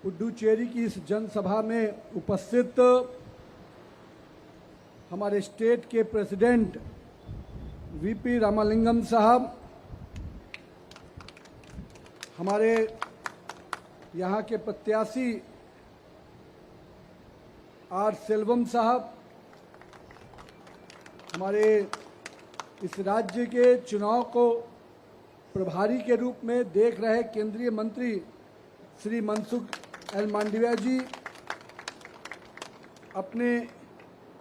पुडुचेरी की इस जनसभा में उपस्थित हमारे स्टेट के प्रेसिडेंट वीपी रामालिंगम साहब, हमारे यहाँ के प्रत्याशी आर सेल्वम साहब, हमारे इस राज्य के चुनाव को प्रभारी के रूप में देख रहे केंद्रीय मंत्री श्री मनसुख एल मांडविया जी, अपने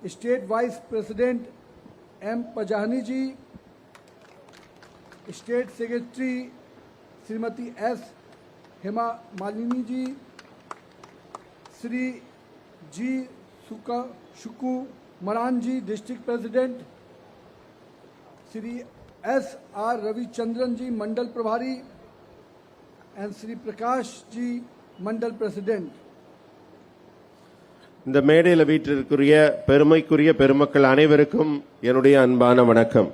state vice president M Pajani ji, state secretary Shrimati S Hema Malini ji, Shri G Sukumaran ji district president, Shri S R Ravichandran ji मंडल प्रभारी एंड श्री प्रकाश जी मंडल प्रेसिडेंट. இந்த மேடையில் வீட்டிற்குரிய பெருமைக்குரிய பெருமக்கள் அனைவருக்கும் என்னுடைய அன்பான வணக்கம்.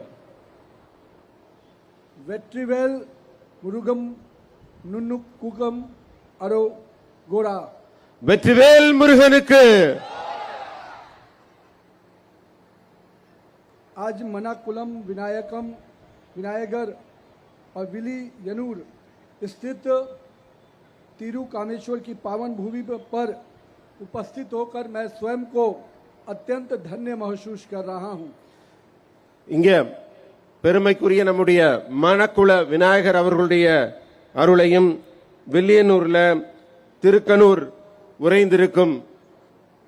வெற்றிவேல் முருகம் நுண்ணுக்குகம் அரோ கோரா. வெற்றிவேல் முருகனுக்கு. आज मनाकुलम विनायगर और विली यनूर स्थित तिरुकामेश्वर की पावन भूमि पर उपस्थित होकर मैं स्वयं को अत्यंत धन्य महसूस कर रहा हूं. இங்க பெருமைக்குரிய நம்முடைய மணக்குள விநாயகர் அவர்களுடைய அருளையும் வில்லியனூர்ல திருக்கனூர் உறைந்திருக்கும்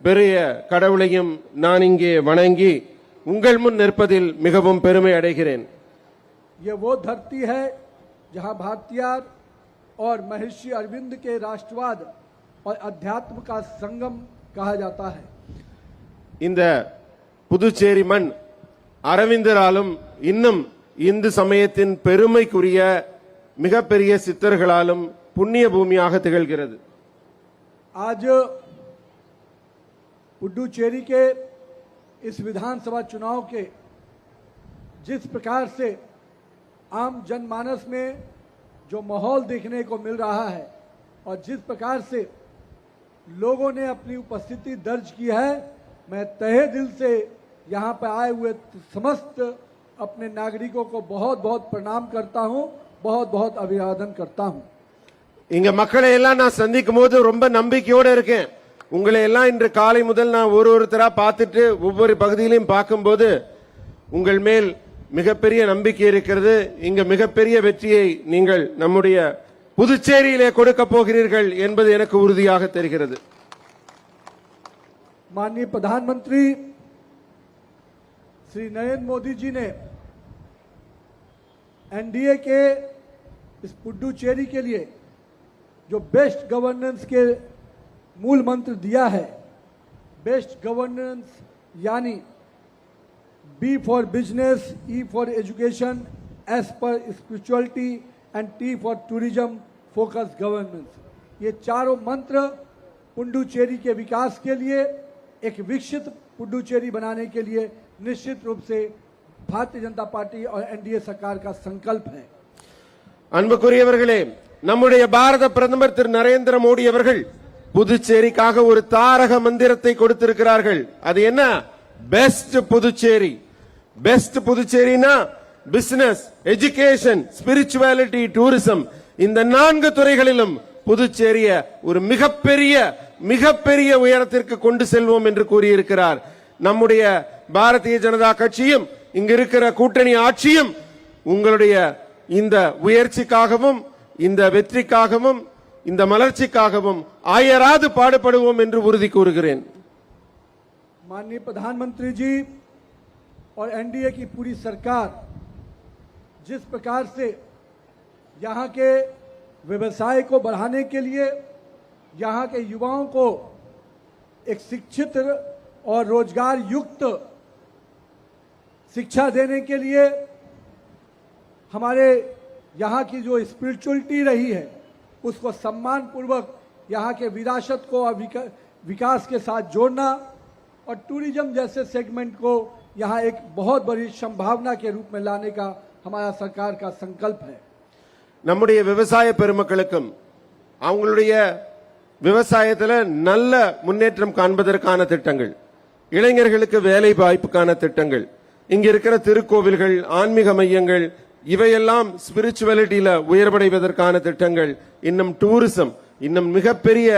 பெரிய கடவுளையும் நான் இங்கே வணங்கி உங்கள் முன் நிற்பதில் மிகவும் பெருமை அடைகிறேன். ये वो धरती है जहां भारतीयार और महर्षि अरविंद के राष्ट्रवाद और अध्यात्म का संगम कहा जाता है. இந்த புதுச்சேரி மண் அரவிந்தராலும் இன்னும் இந்து சமயத்தின் பெருமைக்குரிய மிகப்பெரிய சித்தர்களாலும் புண்ணிய பூமியாக திகழ்கிறது. आज पुडुचेरी के इस विधानसभा चुनाव के जिस प्रकार से आम जनमानस में जो माहौल देखने को मिल रहा है और जिस प्रकार से लोगों ने अपनी उपस्थिति दर्ज की है, मैं तहे दिल से यहाँ पर आए हुए समस्त अपने नागरिकों को बहुत बहुत प्रणाम करता हूँ, बहुत बहुत अभिवादन करता हूँ. இங்க மக்களை எல்லாம் நான் சந்திக்கும் போது ரொம்ப நம்பிக்கையோட இருக்கேன். உங்களை எல்லாம் இன்று காலை முதல் நான் ஒருத்தரா பார்த்துட்டு ஒவ்வொரு பகுதியிலையும் பார்க்கும்போது உங்கள் மேல் மிகப்பெரிய நம்பிக்கை இருக்கிறது. இங்க மிகப்பெரிய வெற்றியை நீங்கள் நம்முடைய புதுச்சேரியிலே கொடுக்க போகிறீர்கள் என்பது எனக்கு உறுதியாக தெரிகிறது. माननीय प्रधानमंत्री श्री नरेंद्र मोदी जी ने एनडीए के इस पुडुचेरी के लिए जो बेस्ट गवर्नेंस के मूल मंत्र दिया है, बेस्ट गवर्नेंस यानी B for business, E for education, S for spirituality and T for tourism focus governance. ये चारों मंत्र पुडुचेरी के विकास के लिए, एक विकसित पुडुचेरी बनाने के लिए निश्चित रूप से भारतीय जनता पार्टी और एनडीए सरकार का संकल्प है. அன்புக்குரியவர்களே, நம்முடைய பாரத பிரதமர் திரு நரேந்திர மோடி அவர்கள் புதுச்சேரிக்காக ஒரு தாரக மந்திரத்தை கொடுத்திருக்கிறார்கள். அது என்ன? பெஸ்ட் புதுச்சேரி. பெஸ்ட் புதுச்சேரினா பிசினஸ், எஜுகேஷன், ஸ்பிரிச்சுவாலிட்டி, டூரிசம், இந்த 4 துறைகளிலும் புதுச்சேரிய ஒரு மிகப்பெரிய உயரத்திற்கு கொண்டு செல்வோம் என்று கூறியிருக்கிறார். நம்முடைய பாரதிய ஜனதா கட்சியும் இங்க இருக்கிற கூட்டணி ஆட்சியும் உங்களுடைய இந்த உயர்ச்சிக்காகவும் இந்த வெற்றிக்காகவும் இந்த மலர்ச்சிக்காகவும் ஆயராது பாடுபடுவோம் என்று உறுதி கூறுகிறேன். माननीय प्रधानमंत्री जी और एनडीए की पूरी सरकार जिस प्रकार से यहाँ के व्यवसाय को बढ़ाने के लिए, यहाँ के युवाओं को एक शिक्षित और रोजगार युक्त शिक्षा देने के लिए, हमारे यहाँ की जो स्पिरिचुअलिटी रही है उसको सम्मान पूर्वक यहाँ के विरासत को और विकास के साथ जोड़ना और टूरिज्म जैसे सेगमेंट को यहाँ एक बहुत बड़ी संभावना के रूप में लाने का हमारा सरकार का संकल्प है. நம்முடைய விவசாய பெருமக்களுக்கும் அவங்களுடைய விவசாயத்துல நல்ல முன்னேற்றம் காண்பதற்கான திட்டங்கள், இளைஞர்களுக்கு வேலை வாய்ப்புக்கான திட்டங்கள், இங்க இருக்கிற திருக்கோவில்கள், ஆன்மீக மையங்கள், இவையெல்லாம் ஸ்பிரிச்சுவலிட்டியில உயர்வடைவதற்கான திட்டங்கள், இன்னும் டூரிசம், இன்னும் மிகப்பெரிய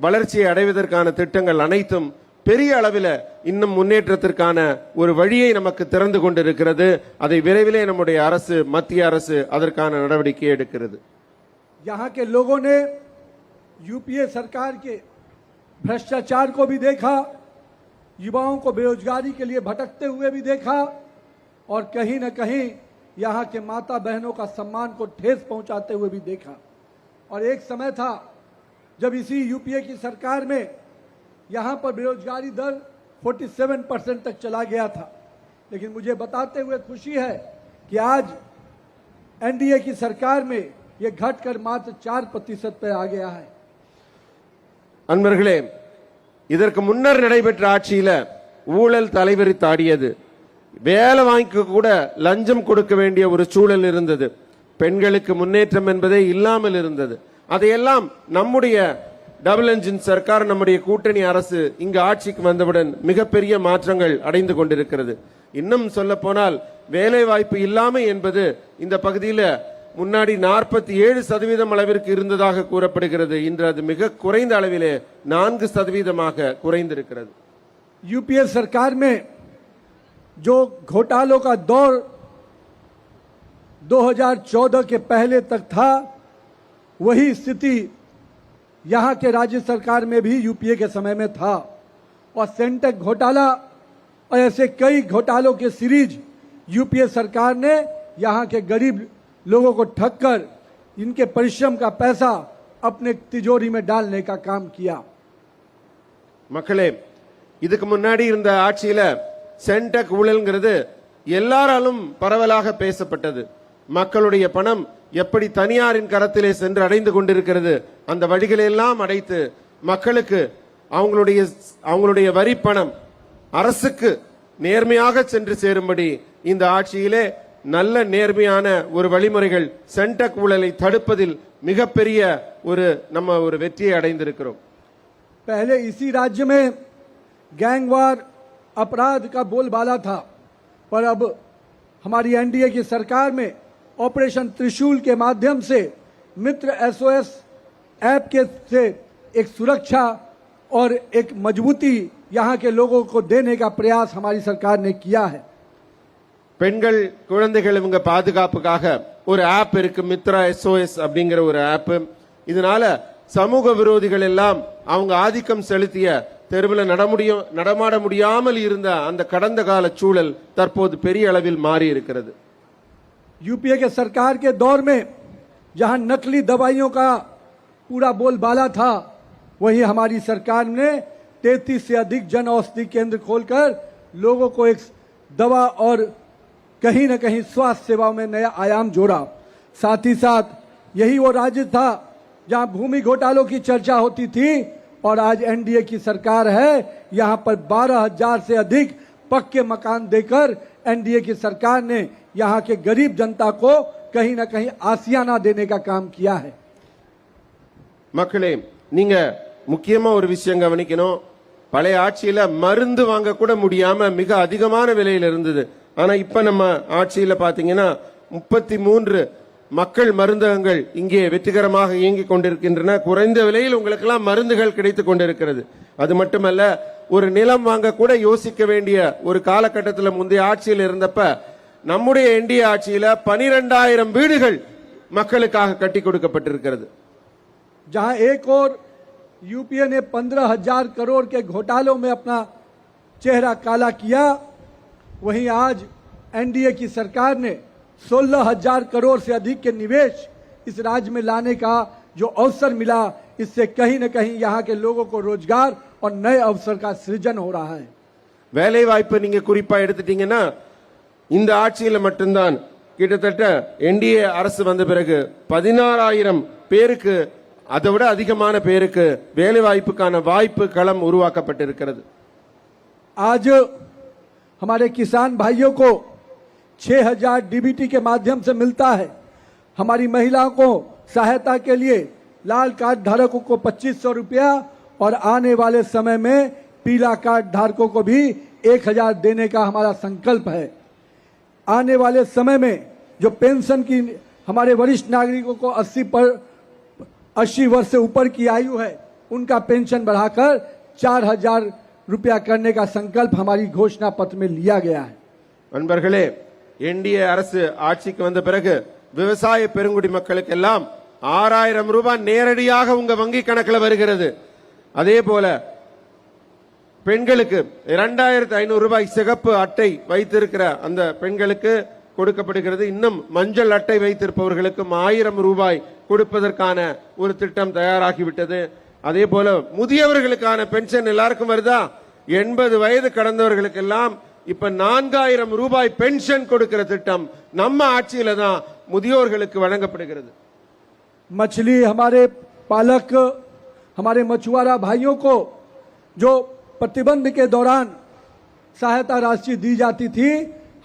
வளர்ச்சியை அடைவதற்கான திட்டங்கள் அனைத்தும் பெரிய அளவில் இன்னும் முன்னேற்றத்திற்கான ஒரு வழியை நமக்கு திறந்து கொண்டிருக்கிறது. அதை விரைவிலே நம்முடைய அரசு, மத்திய அரசு அதற்கான நடவடிக்கை எடுக்கிறது. यहाँ के लोगों ने यूपीए सरकार के भ्रष्टाचार को भी देखा, युवाओं को बेरोजगारी के लिए भटकते हुए भी देखा और कहीं न कहीं यहाँ के माता बहनों का सम्मान को ठेस पहुंचाते हुए भी देखा। और एक समय था जब इसी यूपीए की सरकार में यहाँ पर बेरोजगारी दर 47% तक चला गया था, लेकिन मुझे बताते हुए खुशी है कि आज एनडीए की सरकार में ये घटकर मात्र 4% पे आ गया है. அன்பர்களே, இதற்கு முன்னர் நடைபெற்ற ஆட்சியில ஊழல் தலைவிரித்தாடியது. வேலை வாங்கிக்க கூட லஞ்சம் கொடுக்க வேண்டிய ஒரு சூழல் இருந்தது. பெண்களுக்கு முன்னேற்றம் என்பதே இல்லாமல் இருந்தது. அதையெல்லாம் நம்முடைய டபுள் என்ஜின் சர்க்கார், நம்முடைய கூட்டணி அரசு இங்கு ஆட்சிக்கு வந்தவுடன் மிகப்பெரிய மாற்றங்கள் அடைந்து கொண்டிருக்கிறது. இன்னும் சொல்ல போனால் வேலை வாய்ப்பு இல்லாமை என்பது இந்த பகுதியில் முன்னாடி 47% அளவிற்கு இருந்ததாக கூறப்படுகிறது. இன்று அது மிக குறைந்த அளவிலே 4% குறைந்திருக்கிறது. यूपीए सरकार में जो घोटालों का दौर 2014 के पहले तक था, वही स्थिति यहाँ के राज्य सरकार में भी यूपीए के समय में था. और सेंटेक घोटाला और ऐसे कई घोटालों के सीरीज यूपीए सरकार ने यहाँ के गरीब लोगों को ठगकर इनके परिश्रम का पैसा अपने तिजोरी में डालने का काम किया. மக்களே, இதுக்கு முன்னாடி இருந்த ஆட்சியில சென்டெக் ஊழல்ங்கிறது எல்லாராலும் பரவலாக பேசப்பட்டது. மக்களுடைய பணம் எப்படி தனியாரின் கரத்திலே சென்று அடைந்து கொண்டிருக்கிறது, அந்த வழிகளை எல்லாம் அடைத்து மக்களுக்கு அவங்களுடைய வரி பணம் அரசுக்கு நேர்மையாக சென்று சேரும்படி இந்த ஆட்சியிலே நல்ல நேர்மையான ஒரு வழிமுறைகள், சென்டெக் ஊழலை தடுப்பதில் மிகப்பெரிய ஒரு வெற்றியை அடைந்திருக்கிறோம். पहले इसी राज्य में गैंगवार अपराध का बोलबाला था, पर अब हमारी एनडीए की सरकार में ऑपरेशन त्रिशूल के माध्यम से मित्र एसओएस ऐप के से एक सुरक्षा और एक मजबूती यहाँ के लोगों को देने का प्रयास हमारी सरकार ने किया है. பெண்கள், குழந்தைகள் இவங்க பாதுகாப்புக்காக ஒரு ஆப் இருக்கு, மித்ரா எஸ்ஓஎஸ் அப்படிங்கிற ஒரு ஆப். இதனால சமூக விரோதிகள் எல்லாம் அவங்க ஆதிக்கம் செலுத்திய தெருவில் நடமாட முடியாமல் இருந்த அந்த கடந்த கால சூழல் தற்போது பெரிய அளவில் மாறி இருக்கிறது. यूपीए के सरकार के दौर में जहां नकली दवाइयों का पूरा बोलबाला था, वहीं हमारी सरकार ने 33 से अधिक जन औषधि केंद्र खोलकर लोगों को एक दवा और कहीं न कहीं स्वास्थ्य सेवाओं में नया आयाम जोड़ा. साथ ही साथ यही वो राज्य था जहां भूमि घोटालों की चर्चा होती थी, और आज एनडीए की सरकार है. यहां पर 12,000 से अधिक पक्के मकान देकर एनडीए की सरकार ने यहाँ के गरीब जनता को कहीं न कहीं आसियाना देने का काम किया है. மக்களே, நீங்க முக்கியமா ஒரு விஷயம் கவனிக்கணும். பழைய ஆட்சியில மருந்து வாங்க கூட முடியாம மிக அதிகமான விலையில இருந்தது. ஆனா இப்ப நம்ம ஆட்சியில பாத்தீங்கன்னா 33 மக்கள் மருந்தகங்கள் இங்கே வெற்றிகரமாக இயங்கிக் கொண்டிருக்கின்றன. குறைந்த விலையில் உங்களுக்கு எல்லாம் மருந்துகள் கிடைத்துக் கொண்டிருக்கிறது. அது மட்டுமல்ல, ஒரு நிலம் வாங்க கூட யோசிக்க வேண்டிய ஒரு காலகட்டத்தில் முந்தைய ஆட்சியில் இருந்தப்ப நம்முடைய என்டிஏ ஆட்சியில 12,000 வீடுகள் மக்களுக்காக கட்டி கொடுக்கப்பட்டிருக்கிறது. जहां एक और यूपीए ने 15,000 करोड़ के घोटालों में अपना चेहरा काला किया, वहीं आज एनडीए की सरकार ने 16,000 करोड़ से अधिक के निवेश इस राज्य में लाने का जो अवसर मिला, इससे कहीं न कहीं यहाँ के लोगों को रोजगार और नए अवसर का सृजन हो रहा है. வேலை வாய்ப்பு நீங்க குறிப்பா எடுத்துட்டீங்கன்னா இந்த ஆட்சியில மட்டும்தான் கிட்டத்தட்ட என்டிஏ அரசு வந்த பிறகு 16,000 பேருக்கு, அதை விட அதிகமான பேருக்கு வேலை வாய்ப்புக்கான வாய்ப்பு களம் உருவாக்கப்பட்டிருக்கிறது. आज हमारे किसान भाइयों को 6,000 डीबीटी के माध्यम से मिलता है. हमारी महिलाओं को सहायता के लिए लाल कार्ड धारकों को 2500 रुपया और आने वाले समय में पीला कार्ड धारकों को भी 1000 देने का हमारा संकल्प है। आने वाले समय में जो पेंशन की हमारे वरिष्ठ नागरिकों को 80 वर्ष से ऊपर की आयु है उनका पेंशन बढ़ाकर 4000 रुपया करने का संकल्प हमारी घोषणा पत्र में लिया गया है। நண்பர்களே, என்டிஏ அரசு ஆட்சிக்கு வந்த பிறகு விவசாய பெருங்குடி மக்களுக்கெல்லாம் 6000 ரூபாய் நேரடியாக உங்க வங்கி கணக்கில் வருகிறது. அதே போல பெண்களுக்கு 2500 ரூபாய் சிகப்பு அட்டை வைத்திருக்கிற அந்த பெண்களுக்கு கொடுக்கப்படுகிறது. இன்னும் மஞ்சள் அட்டை வைத்திருப்பவர்களுக்கு 1000 ரூபாய் கொடுப்பதற்கான ஒரு திட்டம் தயாராகிவிட்டது. அதே போல முதியவர்களுக்கான பென்ஷன் எல்லாருக்கும் வருதா? 80 வயது கடந்தவர்களுக்கெல்லாம் இப்ப 4000 ரூபாய் பென்ஷன் கொடுக்கிற திட்டம் நம்ம ஆட்சியில தான் முதியோர்களுக்கு வழங்கப்படுகிறது. मछली हमारे पालक हमारे मछुआरा भाइयों को जो प्रतिबंध के दौरान सहायता राशि दी जाती थी,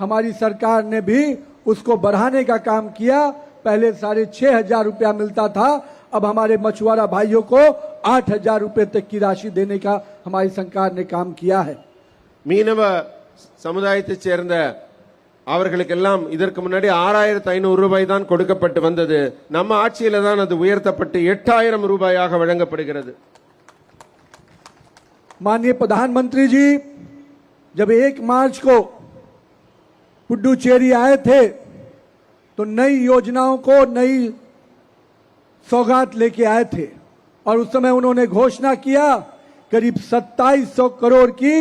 हमारी सरकार ने भी उसको बढ़ाने का काम किया। पहले 6500 रुपया मिलता था, अब हमारे मछुआरा भाइयों को 8000 रुपये तक की राशि देने का हमारी सरकार ने काम किया है। மீனவ சமுதாயத்தைச் சேர்ந்த அவர்களுக்கெல்லாம் இதற்கு முன்னாடி 6500 ரூபாய் தான் கொடுக்கப்பட்டு வந்தது. நம்ம ஆட்சியில தான் அது உயர்த்தப்பட்டு 8000 ரூபாயாக வழங்கப்படுகிறது. माननीय प्रधानमंत्री जी जब 1 मार्च को पुडुचेरी आए थे तो नई योजनाओं को नई सौगात लेके आए थे और उस समय उन्होंने घोषणा किया करीब 2700 करोड़ की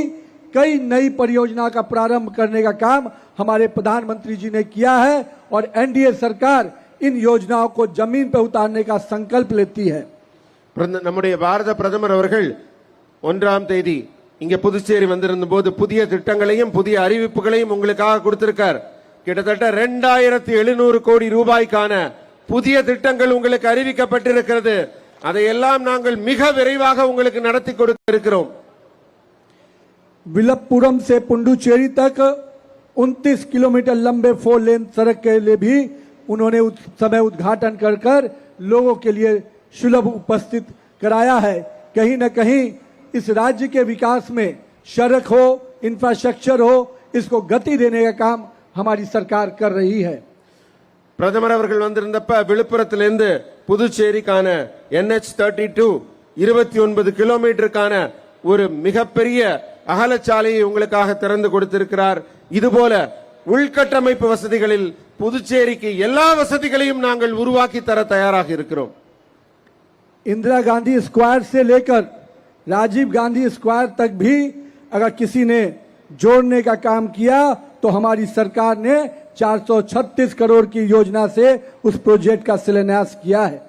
कई नई परियोजना का प्रारंभ करने का काम हमारे प्रधानमंत्री जी ने किया है और एनडीए सरकार इन योजनाओं को जमीन पर उतारने का संकल्प लेती है। நம்முடைய பாரத பிரதமர் அவர்கள் 1ஆம் தேதி இங்க புதுச்சேரி வந்திருந்த போது புதிய திட்டங்களையும் புதிய அறிவிப்புகளையும் உங்களுக்காக கொடுத்திருக்கார். கிட்டத்தட்ட 2700 கோடி ரூபாய்க்கான புதிய திட்டங்கள் உங்களுக்கு அறிவிக்கப்பட்டிருக்கிறது. அதையெல்லாம் நாங்கள் மிக விரைவாக உங்களுக்கு நடத்தி கொடுக்க இருக்கிறோம். विलपपुरम से पुडुचेरी तक 29 किलोमीटर लंबे 4 लेन सड़क के लिए भी उन्होंने उस समय उद्घाटन कर लोगों के लिए सुलभ उपस्थित कराया है। कहीं न कहीं इस राज्य के विकास में सड़क हो, इंफ्रास्ट्रक्चर हो, इसको गति देने का काम हमारी सरकार कर रही है। பிரதமர் அவர்கள் வந்திருந்தப்ப விழுப்புரத்திலிருந்து புதுச்சேரிக்கான NH32 29 கிலோமீட்டருக்கான ஒரு மிகப்பெரிய அகலச்சாலையை உங்களுக்காக திறந்து கொடுத்திருக்கிறார். இதுபோல உள்கட்டமைப்பு வசதிகளில் புதுச்சேரிக்கு எல்லா வசதிகளையும் நாங்கள் உருவாக்கி தர தயாராக இருக்கிறோம். इंदिरा गांधी स्क्वायर से लेकर राजीव गांधी स्क्वायर तक भी अगर किसी ने जोड़ने का काम किया तो हमारी सरकार ने 436 करोड़ की योजना से उस प्रोजेक्ट का शिलान्यास किया है।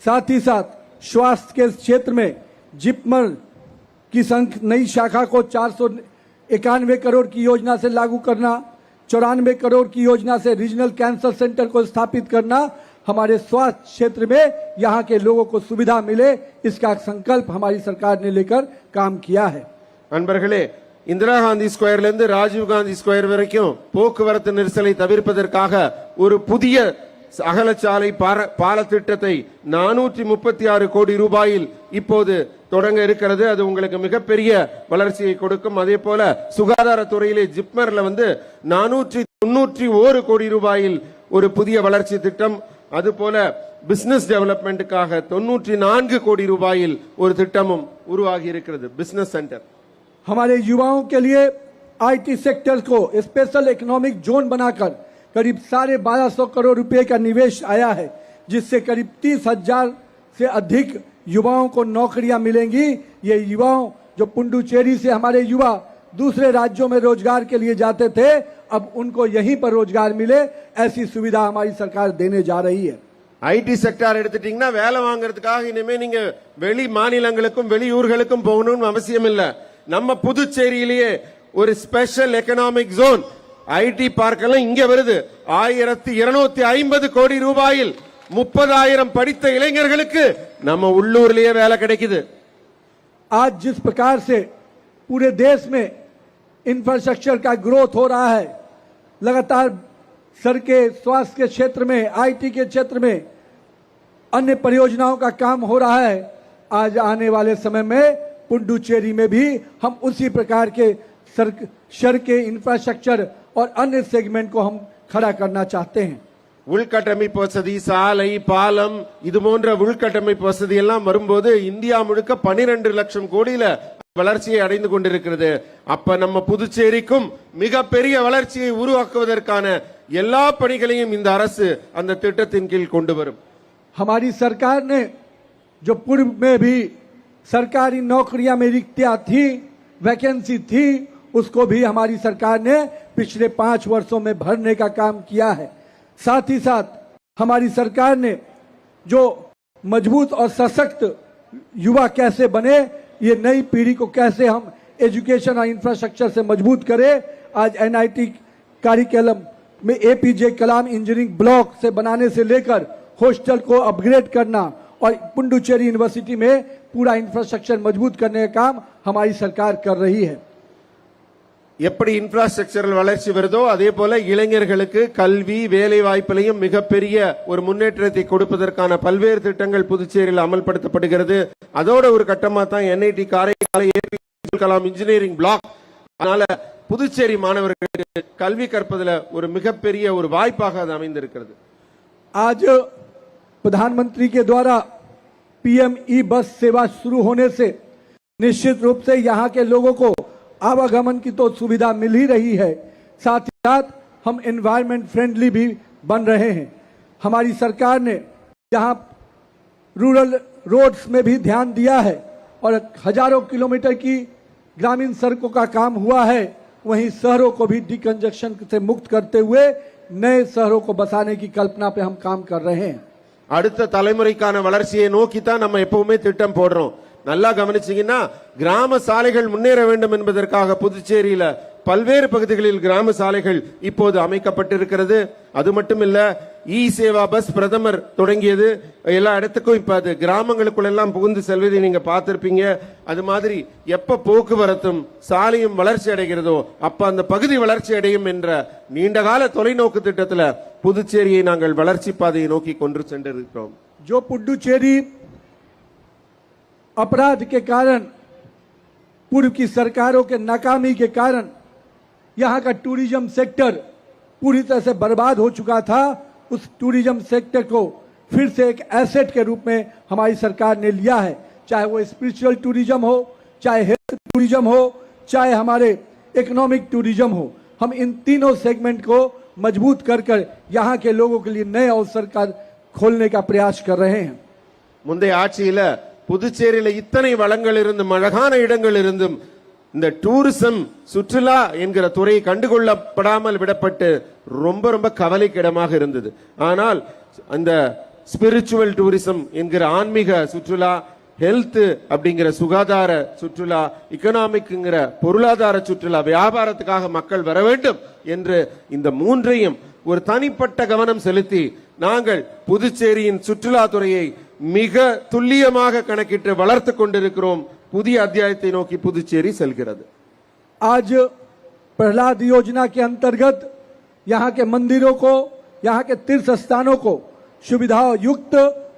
साथ ही साथ स्वास्थ्य के क्षेत्र में जिपमर की नई शाखा को 491 करोड़ की योजना से लागू करना, 94 करोड़ की योजना से रीजनल कैंसर सेंटर को स्थापित करना, हमारे स्वास्थ्य क्षेत्र में यहाँ के लोगों को सुविधा मिले, इसका संकल्प हमारी सरकार ने लेकर काम किया है। நண்பர்களே, இந்திரா காந்தி ஸ்கொயர்லேருந்து ராஜீவ் காந்தி ஸ்கொயர் வரைக்கும் போக்குவரத்து நெரிசலை தவிர்ப்பதற்காக ஒரு புதிய அகலச்சாலை பால திட்டத்தை 436 கோடி ரூபாயில் இப்போது தொடங்க இருக்கிறது. அது உங்களுக்கு மிகப்பெரிய வளர்ச்சியை கொடுக்கும். அதே போல சுகாதாரத்துறையிலே ஜிப்மர்ல 491 கோடி ரூபாயில் ஒரு புதிய வளர்ச்சி திட்டம். அதுபோல பிசினஸ் டெவலப்மெண்ட்டுக்காக 94 கோடி ரூபாயில் ஒரு திட்டமும் உருவாகி இருக்கிறது. பிசினஸ் சென்டர் हमारे युवाओं के लिए आईटी सेक्टर को स्पेशल इकोनॉमिक जोन बनाकर करीब 1250 करोड़ रुपए का निवेश आया है, जिससे करीब 30,000 से अधिक युवाओं को नौकरियां मिलेंगी। ये युवाओं जो पुडुचेरी से हमारे युवा दूसरे राज्यों में रोजगार के लिए जाते थे, अब उनको यहीं पर रोजगार मिले, ऐसी सुविधा हमारी सरकार देने जा रही है। ஐடி செக்டார் எடுத்துட்டீங்கன்னா வேலை வாங்குறதுக்காக இனிமே நீங்க வெளி மாநிலங்களுக்கும் வெளியூர்களுக்கும் போகணும்னு அவசியம் இல்ல. நம்ம புதுச்சேரியிலேயே ஒரு special economic zone IT park எல்லாம் இங்க வருது. 1250 கோடி ரூபாயில் 30,000 படித்த இளைஞர்களுக்கு நம்ம உள்ளூர்லயே வேலை கிடைக்குது. आज जिस प्रकार से पूरे देश में इंफ्रास्ट्रक्चर का ग्रोथ हो रहा है, लगातार सड़कें, स्वास्थ्य के क्षेत्र में, आईटी के क्षेत्र में अन्य परियोजनाओं का काम हो रहा है। आज आने वाले समय में पुडुचेरी में भी हम उसी प्रकार के सड़कें, इंफ्रास्ट्रक्चर और अन्य सेगमेंट को हम खड़ा करना चाहते हैं। உள்கட்டமைப்பு வசதி, சாலை, பாலம், இது போன்ற உள்கட்டமைப்பு வசதி எல்லாம் வரும்போது இந்தியா முழுக்க 12 லட்சம் கோடியில வளர்ச்சியை அடைந்து கொண்டிருக்கிறது. அப்ப நம்ம புதுச்சேரிக்கும் மிகப்பெரிய வளர்ச்சியை உருவாக்குவதற்கான எல்லா பணிகளையும் இந்த அரசு அந்த திட்டத்தின் கீழ் கொண்டு வரும். हमारी सरकार ने जो पूर्व में भी सरकारी नौकरियां में रिक्तियां थी, वैकेंसी थी, उसको भी हमारी सरकार ने पिछले 5 वर्षों में भरने का काम किया है। साथ ही साथ हमारी सरकार ने जो मजबूत और सशक्त युवा कैसे बने, ये नई पीढ़ी को कैसे हम एजुकेशन और इंफ्रास्ट्रक्चर से मजबूत करें, आज एनआईटी कार्यक्रम में एपीजे कलाम इंजीनियरिंग ब्लॉक से बनाने से लेकर हॉस्टल को अपग्रेड करना और पुडुचेरी यूनिवर्सिटी में पूरा इंफ्रास्ट्रक्चर मजबूत करने का काम हमारी सरकार कर रही है। எப்படி இன்ஃப்ராஸ்ட்ரக்சரல் வளர்ச்சி வருதோ அதே போல இளைஞர்களுக்கு கல்வி, வேலை வாய்ப்பிலையும் மிகப்பெரிய ஒரு முன்னேற்றத்தை கொடுப்பதற்கான பல்வேறு திட்டங்கள் புதுச்சேரியில் அமல்படுத்தப்படுகிறது. அதோட ஒரு கட்டமா தான் NIT Karaikal ABJ Kalam engineering block. அதனால புதுச்சேரி மாணவர்களுக்கு கல்வி கற்பதில் ஒரு மிகப்பெரிய ஒரு வாய்ப்பாக அது அமைந்திருக்கிறது. आज प्रधानमंत्री के द्वारा पीएम ई बस सेवा शुरू होने से निश्चित रूप से यहाँ के लोगों को आवागमन की तो सुविधा मिल ही रही है, साथ ही साथ हम एनवायरमेंट फ्रेंडली भी बन रहे हैं। हमारी सरकार ने यहाँ रूरल रोड्स में भी ध्यान दिया है और हजारों किलोमीटर की ग्रामीण सड़कों का काम हुआ है। वहीं शहरों को भी डिकंजक्शन से मुक्त करते हुए नए शहरों को बसाने की कल्पना पे हम काम कर रहे हैं। அடுத்த தலைமுறைக்கான வளர்ச்சியை நோக்கி தான் நம்ம எப்பவுமே திட்டம் போடுறோம். நல்லா கவனிச்சீங்கன்னா கிராம சாலைகள் முன்னேற வேண்டும் என்பதற்காக புதுச்சேரியில பல்வேறு பகுதிகளில் கிராம சாலைகள் இப்போது அமைக்கப்பட்டிருக்கிறது. அது மட்டும் இல்ல, இ சேவா பஸ் பிரதமர் தொடங்கியது. எல்லா இடத்துக்கும் இப்ப அது கிராமங்களுக்குள்ள எல்லாம் புகுந்து செல்வதை நீங்க பார்த்திருப்பீங்க. அது மாதிரி எப்ப போக்குவரத்தும் சாலையும் வளர்ச்சி அடைகிறதோ அப்ப அந்த பகுதி வளர்ச்சி அடையும் என்ற நீண்டகால தொலைநோக்கு திட்டத்துல புதுச்சேரியை நாங்கள் வளர்ச்சி பாதையை நோக்கி கொண்டு சென்றிருக்கிறோம். जो पुडुचेरी अपराध के कारण, पूर्व की सरकारों के नाकामी के कारण यहाँ का टूरिज्म सेक्टर पूरी तरह से बर्बाद हो चुका था, उस टूरिज्म सेक्टर को फिर से एक एसेट के रूप में हमारी सरकार ने लिया है। चाहे वो स्पिरिचुअल टूरिज्म हो, चाहे हेल्थ टूरिज्म हो, चाहे हमारे इकोनॉमिक टूरिज्म हो, हम इन तीनों सेगमेंट को मजबूत कर यहाँ के लोगों के लिए नए अवसर का खोलने का प्रयास कर रहे हैं। முந்தைய ஆட்சியில புதுச்சேரியில இத்தனை வளங்கள் இருந்தும் அழகான இடங்கள் இருந்தும் இந்த டூரிசம், சுற்றுலா என்கிற துறை கண்டுகொள்ளப்படாமல் விடப்பட்டு ரொம்ப ரொம்ப கவலைக்கிடமாக இருந்தது. ஆனால் அந்த ஸ்பிரிச்சுவல் டூரிசம் என்கிற ஆன்மீக சுற்றுலா, ஹெல்த் அப்படிங்கிற சுகாதார சுற்றுலா, இக்கனாமிக்ங்கிற பொருளாதார சுற்றுலா, வியாபாரத்துக்காக மக்கள் வர வேண்டும் என்று இந்த மூன்றையும் ஒரு தனிப்பட்ட கவனம் செலுத்தி நாங்கள் புதுச்சேரியின் சுற்றுலாத்துறையை மிக துல்லியமாக கணக்கிட்டு வளர்த்து கொண்டிருக்கிறோம். புதிய அத்தியாயத்தை நோக்கி புதுச்சேரி செல்கிறது. आज प्रहलाद योजना के अंतर्गत यहाँ के मंदिरों को, यहाँ के तीर्थ स्थानों को सुविधा युक्त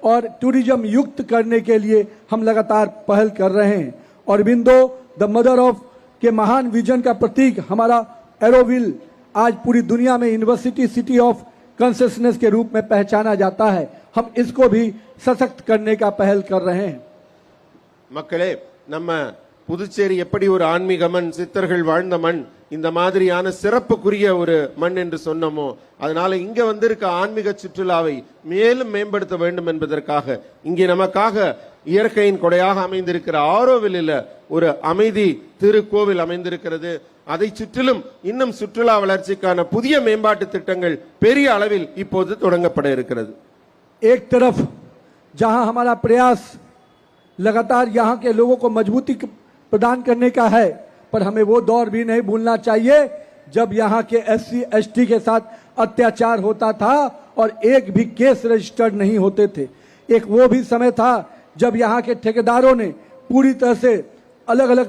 और टूरिज्म युक्त करने के लिए हम लगातार पहल कर रहे हैं। और बिंदो द मदर ऑफ के महान विजन का प्रतीक हमारा एरोविल आज पूरी दुनिया में यूनिवर्सिटी सिटी ऑफ कॉन्शियसनेस के रूप में पहचाना जाता है। हम इसको भी सशक्त करने का पहल कर रहे हैं। மக்களே, நம்ம புதுச்சேரி எப்படி ஒரு ஆன்மீக மண், சித்தர்கள் வாழ்ந்த மண், இந்த மாதிரியான சிறப்புக்குரிய ஒரு மண் என்று சொன்னோமோ, அதனால இங்க வந்திருக்க ஆன்மீக சுற்றுலாவை மேலும் மேம்படுத்த வேண்டும் என்பதற்காக இங்கே நமக்காக இயற்கையின் கொடையாக அமைந்திருக்கிற ஆரோவில்ல ஒரு அமைதி திருக்கோவில் அமைந்திருக்கிறது. அதை சுற்றிலும் இன்னும் சுற்றுலா வளர்ச்சிக்கான புதிய மேம்பாட்டு திட்டங்கள் பெரிய அளவில் இப்போது தொடங்கப்பட இருக்கிறது. एक तरफ जहां हमारा प्रयास लगातार यहाँ के लोगों को मजबूती प्रदान करने का है, पर हमें वो दौर भी नहीं भूलना चाहिए जब यहाँ के SC ST के साथ अत्याचार होता था और एक भी केस रजिस्टर्ड नहीं होते थे। एक वो भी समय था जब यहाँ के ठेकेदारों ने पूरी तरह से अलग अलग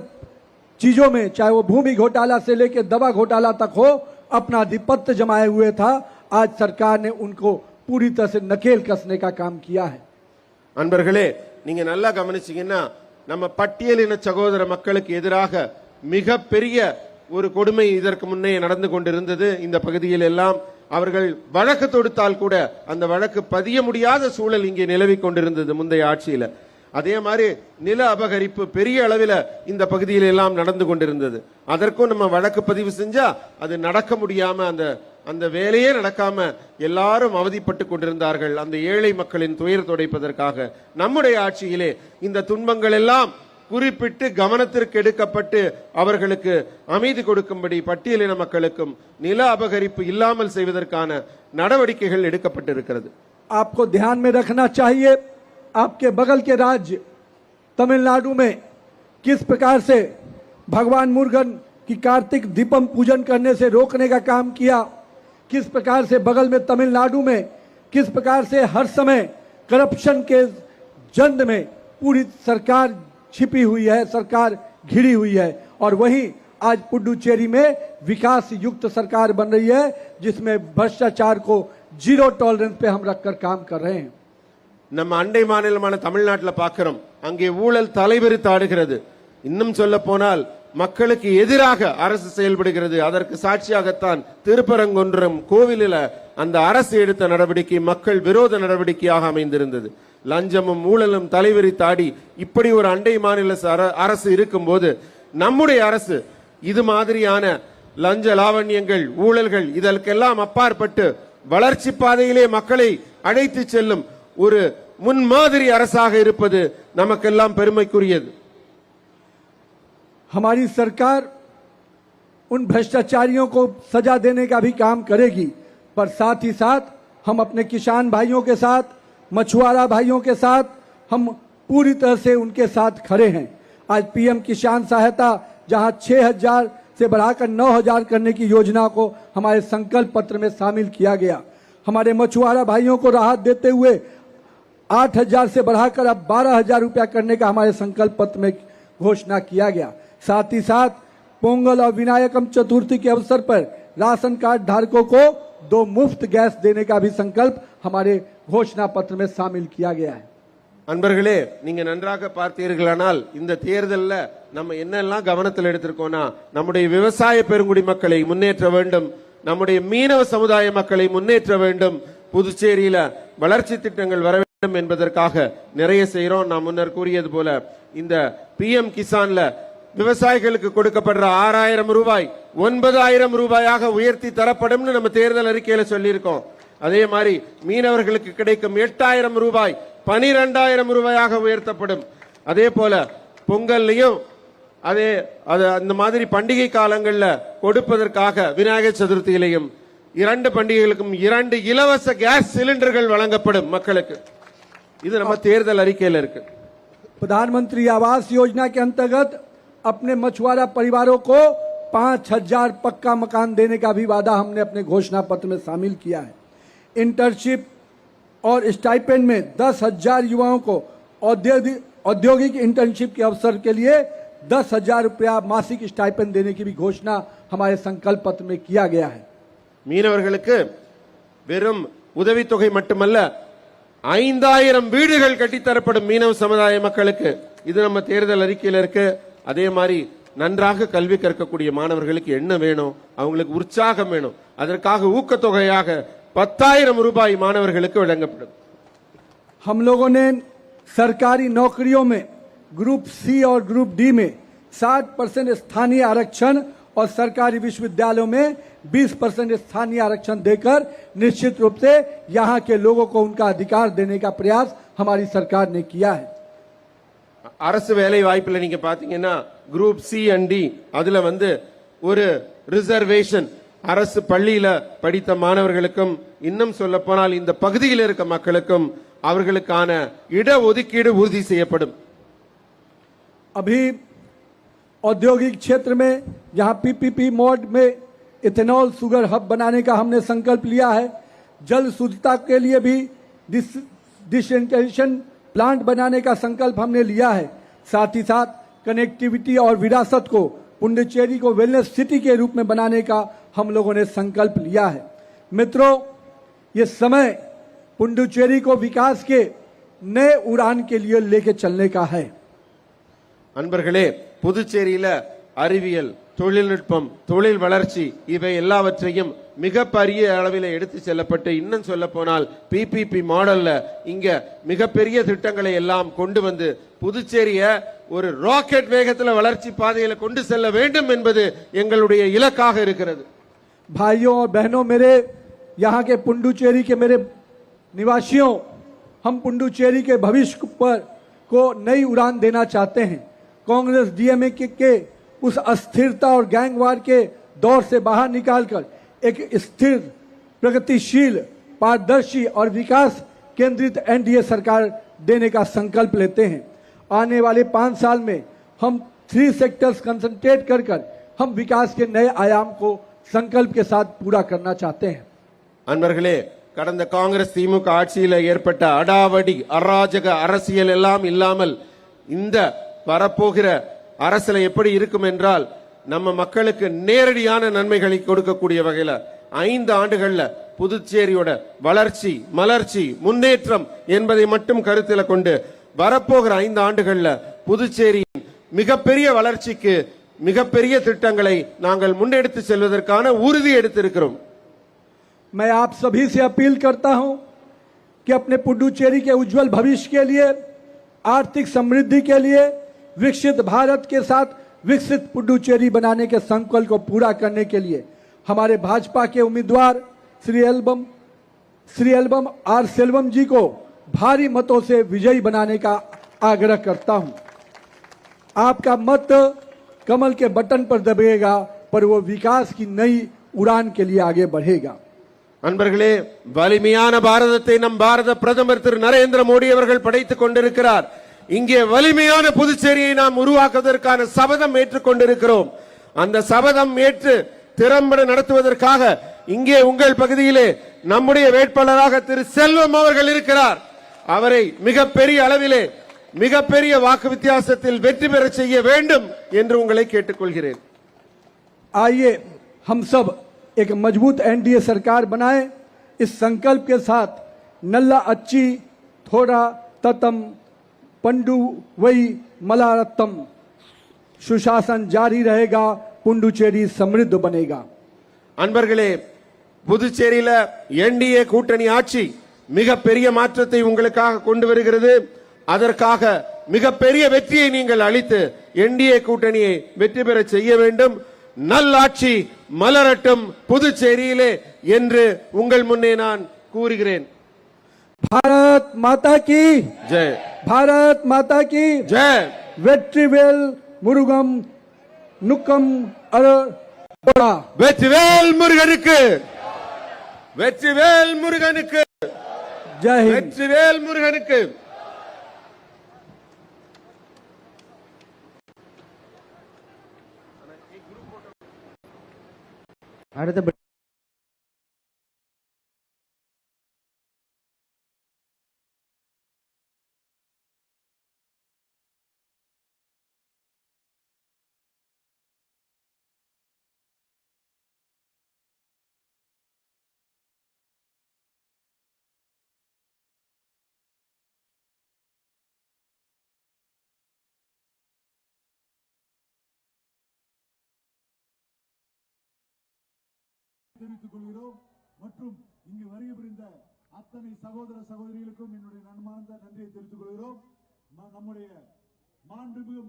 चीजों में, चाहे वो भूमि घोटाला से लेकर दवा घोटाला तक हो, अपना आधिपत्य जमाए हुए था। आज सरकार ने उनको पूरी तरह से नकेल कसने का काम किया है। அன்பர்களே, நீங்க நல்லா கவனிச்சீங்கன்னா நம்ம பட்டியலின சகோதர மக்களுக்கு எதிராக மிகப்பெரிய ஒரு கொடுமை இதற்கு முன்னே நடந்து கொண்டிருந்தது. இந்த பகுதியில் எல்லாம் அவர்கள் வழக்கு தொடுத்தால் கூட அந்த வழக்கு பதிய முடியாத சூழல் இங்கே நிலவிக் கொண்டிருந்தது முந்தைய ஆட்சியில. அதே மாதிரி நில அபகரிப்பு பெரிய அளவில் இந்த பகுதியில் எல்லாம் நடந்து கொண்டிருந்தது. அதற்கும் நம்ம வழக்கு பதிவு செஞ்சா அது நடக்க முடியாம அந்த வேலையே நடக்காம எல்லாரும் அவதிப்பட்டு கொண்டிருந்தார்கள். அந்த ஏழை மக்களின் துயர் துடைப்பதற்காக நம்முடைய ஆட்சியிலே இந்த துன்பங்கள் எல்லாம் குறிப்பிட்டு கவனத்திற்கு எடுக்கப்பட்டு அவர்களுக்கு அமைதி கொடுக்கும்படி பட்டியலின மக்களுக்கும் நில அபகரிப்பு இல்லாமல் செய்வதற்கான நடவடிக்கைகள் எடுக்கப்பட்டிருக்கிறது. आपको ध्यान में रखना चाहिए, आपके बगल के राज्य तमिलनाडु में किस प्रकार से भगवान मुरुगन की कार्तिक दीपम पूजन करने से रोकने का काम किया, किस प्रकार से बगल में तमिलनाडु में किस प्रकार से हर समय करप्शन के जंद में पूरी सरकार छिपी हुई है, सरकार घिरी हुई है, और वहीं आज पुडुचेरी में विकास युक्त सरकार बन रही है जिसमें भ्रष्टाचार को जीरो टॉलरेंस पे हम रखकर काम कर रहे हैं. நம்ம அண்டை மாநிலமான தமிழ்நாட்டில் பார்க்கிறோம், அங்கே ஊழல் தலைவிரித்து ஆடுகிறது. இன்னும் சொல்ல போனால் மக்களுக்கு எதிராக அரசு செயல்படுகிறது. அதற்கு சாட்சியாகத்தான் திருப்பரங்குன்றம் கோவிலில் அந்த அரசு எடுத்த நடவடிக்கை மக்கள் விரோத நடவடிக்கையாக அமைந்திருந்தது. லஞ்சமும் ஊழலும் தலைவிரித்தாடி இப்படி ஒரு அண்டை மாநில அரசு இருக்கும்போது நம்முடைய அரசு இது மாதிரியான லஞ்ச லாவண்யங்கள் ஊழல்கள் இதற்கெல்லாம் அப்பாற்பட்டு வளர்ச்சி பாதையிலே மக்களை அழைத்து செல்லும் ஒரு முன்மாதிரி அரசாக இருப்பது நமக்கெல்லாம் பெருமைக்குரியது. हमारी सरकार उन भ्रष्टाचारियों को सजा देने का भी काम करेगी, पर साथ ही साथ हम अपने किसान भाइयों के साथ, मछुआरा भाइयों के साथ हम पूरी तरह से उनके साथ खड़े हैं. आज पीएम किसान सहायता जहां 6,000 से बढ़ाकर 9,000 करने की योजना को हमारे संकल्प पत्र में शामिल किया गया. हमारे मछुआरा भाइयों को राहत देते हुए 8,000 से बढ़ाकर अब 12,000 रुपया करने का हमारे संकल्प पत्र में घोषणा किया गया. साथ ही साथ पोंगल और विनायकम चतुर्थी के अवसर पर राशन कार्ड धारकों को 2 मुफ्त गैस देने का भी संकल्प हमारे घोषणा पत्र में शामिल किया गया है. அன்பர்களே, நீங்க நன்றாக பார்த்தீர்களானால் இந்த தேர்தல்ல நம்ம என்னெல்லாம் கவனத்தில் எடுத்திருக்கோம்னா நம்முடைய விவசாய பெருங்குடி மக்களை முன்னேற்ற வேண்டும், நம்முடைய மீனவ சமுதாய மக்களை முன்னேற்ற வேண்டும், புதுச்சேரியில வளர்ச்சி திட்டங்கள் வர வேண்டும் என்பதற்காக நிறைய செய்யறோம். நான் முன்னர் கூறியது போல இந்த PM கிசான்ல விவசாயிகளுக்கு கொடுக்கப்படுற 6,000 ரூபாய் 9,000 ரூபாயாக உயர்த்தி தரப்படும் நம்ம தேர்தல் அறிக்கையில சொல்லியிருக்கோம். அதே மாதிரி மீனவர்களுக்கு கிடைக்கும் 8,000 ரூபாய் 12,000 ரூபாயாக உயர்த்தப்படும். அதே போல பொங்கல்லையும் அந்த மாதிரி பண்டிகை காலங்கள்ல கொடுப்பதற்காக விநாயகர் சதுர்த்தியிலையும் 2 பண்டிகைகளுக்கும் 2 இலவச கேஸ் சிலிண்டர்கள் வழங்கப்படும் மக்களுக்கு. இது நம்ம தேர்தல் அறிக்கையில இருக்கு. प्रधानमंत्री आवास योजना के अंतर्गत अपने मछुआरा परिवारों को 5,000 पक्का मकान देने का भी वादा हमने अपने घोषणा पत्र में शामिल किया है. इंटर्नशिप और स्टाइपेंड में 10,000 युवाओं को औद्योगिक इंटर्नशिप के अवसर के लिए 10,000 रुपया मासिक स्टाइपेंड देने की भी घोषणा हमारे संकल्प पत्र में किया गया है. மீனவர்களுக்கு வெறும் உதவித்தொகை மட்டுமல்ல 5,000 வீடுகள் கட்டித்தரப்படும் மீனவ சமுதாய மக்களுக்கு. இது நம்ம தேர்தல் அறிக்கையில் இருக்கு. அதே மாதிரி நன்றாக கல்வி கற்கக்கூடிய மாணவர்களுக்கு என்ன வேணும், அவங்களுக்கு உற்சாகம் வேணும், அதற்காக ஊக்கத்தொகையாக 10,000 ரூபாய் மாணவர்களுக்கு வழங்கப்படும். हम लोगों ने सरकारी नौकरियों में ग्रुप C और ग्रुप D में 60% स्थानीय आरक्षण और सरकारी विश्वविद्यालयों में 20% स्थानीय आरक्षण देकर निश्चित रूप से यहाँ के लोगों को उनका अधिकार देने का प्रयास हमारी सरकार ने किया है. அரசு வேலை வாய்ப்புல நீங்க பாத்தீங்கன்னா குரூப் C and D அதுல ஒரு ரிசர்வேஷன் அரசு பள்ளியில படித்த மாணவர்களுக்கும் இன்னும் சொல்ல போனால் இந்த பகுதியில் இருக்க மக்களுக்கும் அவர்களுக்கான இட ஒதுக்கீடு உறுதி செய்யப்படும். अभी औद्योगिक क्षेत्र में जहां PPP मोड में इथेनॉल शुगर हब बनाने का हमने संकल्प लिया है, जल शुद्धता के लिए भी डिसइंटेंशन प्लांट बनाने का संकल्प हमने लिया है. साथ ही साथ कनेक्टिविटी और विरासत को पुडुचेरी को वेलनेस सिटी के रूप में बनाने का हम लोगों ने संकल्प लिया है. मित्रों, ये समय पुडुचेरी को विकास के नए उड़ान के लिए लेके चलने का है। அன்பர்களே, புதுச்சேரியில அறிவியல், தொழில்நுட்பம், தொழில் வளர்ச்சி இவை எல்லாவற்றையும் மிகப்பெரிய அளவில் எடுத்து செல்லப்பட்டு, இன்னும் சொல்ல போனால் பிபிபி மாடல்ல இங்க மிகப்பெரிய திட்டங்களை எல்லாம் கொண்டு வந்து புதுச்சேரிய ஒரு ராக்கெட் வேகத்தில் வளர்ச்சி பாதையில கொண்டு செல்ல வேண்டும் என்பது எங்களுடைய இலக்காக இருக்கிறது. भाइयों और बहनों, मेरे यहाँ के पुडुचेरी के मेरे निवासियों, हम पुडुचेरी के भविष्य पर को नई उड़ान देना चाहते हैं। कांग्रेस डीएमए के उस अस्थिरता और गैंगवार के दौर से बाहर निकालकर एक स्थिर, प्रगतिशील, पारदर्शी और विकास केंद्रित एनडीए सरकार देने का संकल्प लेते हैं। आने वाले 5 साल में हम 3 सेक्टर्स कंसंट्रेट कर हम विकास के नए आयाम को संकल्प के साथ पूरा करना चाहते हैं। அன்பர்களே, கடந்த காங்கிரஸ் திமுக ஆட்சியில் ஏற்பட்ட அடாவடி அராஜக அரசியல் எல்லாம் இல்லாமல் இந்த வரப்போகிற அரசியல் எப்படி இருக்கும் என்றால், நம்ம மக்களுக்கு நேரடியான நன்மைகளை கொடுக்கக்கூடிய வகையில் 5 ஆண்டுகள்ல புதுச்சேரியோட வளர்ச்சி, மலர்ச்சி, முன்னேற்றம் என்பதை மட்டும் கருத்தில் கொண்டு வரப்போகிற 5 ஆண்டுகள்ல புதுச்சேரியின் மிகப்பெரிய வளர்ச்சிக்கு மிகப்பெரிய திட்டங்களை நாங்கள் முன்னெடுத்து செல்வதற்கான உறுதி எடுத்திருக்கிறோம். मैं आप सभी से अपील करता हूं कि अपने पुडुचेरी के उज्जवल भविष्य के लिए, आर्थिक समृद्धि के लिए, विकसित भारत के साथ विकसित पुडुचेरी बनाने के संकल्प को पूरा करने के लिए हमारे भाजपा के उम्मीदवार श्री एल्बम आर सेल्वम जी को भारी मतों से विजयी बनाने का आग्रह करता हूं। आपका मत कमल के बटन पर दबेगा, पर वो विकास की नई उड़ान के लिए आगे बढ़ेगा। அன்பர்களே, வலிமையான பாரதத்தை நம் பாரத பிரதமர் திரு நரேந்திர மோடி அவர்கள் படைத்துக் கொண்டிருக்கிறார். இங்கே வலிமையான புதுச்சேரியை நாம் உருவாக்குவதற்கான சபதம் ஏற்றுக் கொண்டிருக்கிறோம். அந்த சபதம் ஏற்று திறம்பட நடத்துவதற்காக இங்கே உங்கள் பகுதியிலே நம்முடைய வேட்பாளராக திரு செல்வம் அவர்கள் இருக்கிறார். அவரை மிகப்பெரிய அளவிலே மிகப்பெரிய வாக்கு வித்தியாசத்தில் வெற்றி பெற செய்ய வேண்டும் என்று உங்களை கேட்டுக்கொள்கிறேன். आइए हम सब एक मजबूत एनडीए सरकार बनाएं। इस संकल्प के साथ नल्ला अच्छी थोड़ा ततम पंडु वही मलारत्तम सुशासन जारी रहेगा, पुडुचेरी समृद्ध बनेगा। அன்பர்களே, புதுச்சேரியில என்டிஏ கூட்டணி ஆட்சி மிகப்பெரிய மாற்றத்தை உங்களுக்காக கொண்டு வருகிறது. அதற்காக மிகப்பெரிய வெற்றியை நீங்கள் அளித்து என்டிஏ கூட்டணியை வெற்றி பெற செய்ய வேண்டும். நல்லாட்சி மலரட்டும் புதுச்சேரியிலே என்று உங்கள் முன்னே நான் கூறுகிறேன். भारत माता की जय, भारत माता की जय. வெற்றிவேல் முருகன் நுக்கம் அரோரா. வெற்றிவேல் முருகனுக்கு, வெற்றிவேல் முருகனுக்கு, जय हिंद. வெற்றிவேல் முருகனுக்கு. அடுத்த தெரிவித்துக் கொள்கிறோம். மற்றும் இங்கு வருகை புரிந்த அத்தனை சகோதர சகோதரிகளுக்கும் என்னுடைய நன்மார்ந்த நன்றியை தெரிவித்துக் கொள்கிறோம். நம்முடைய மாண்புமிகு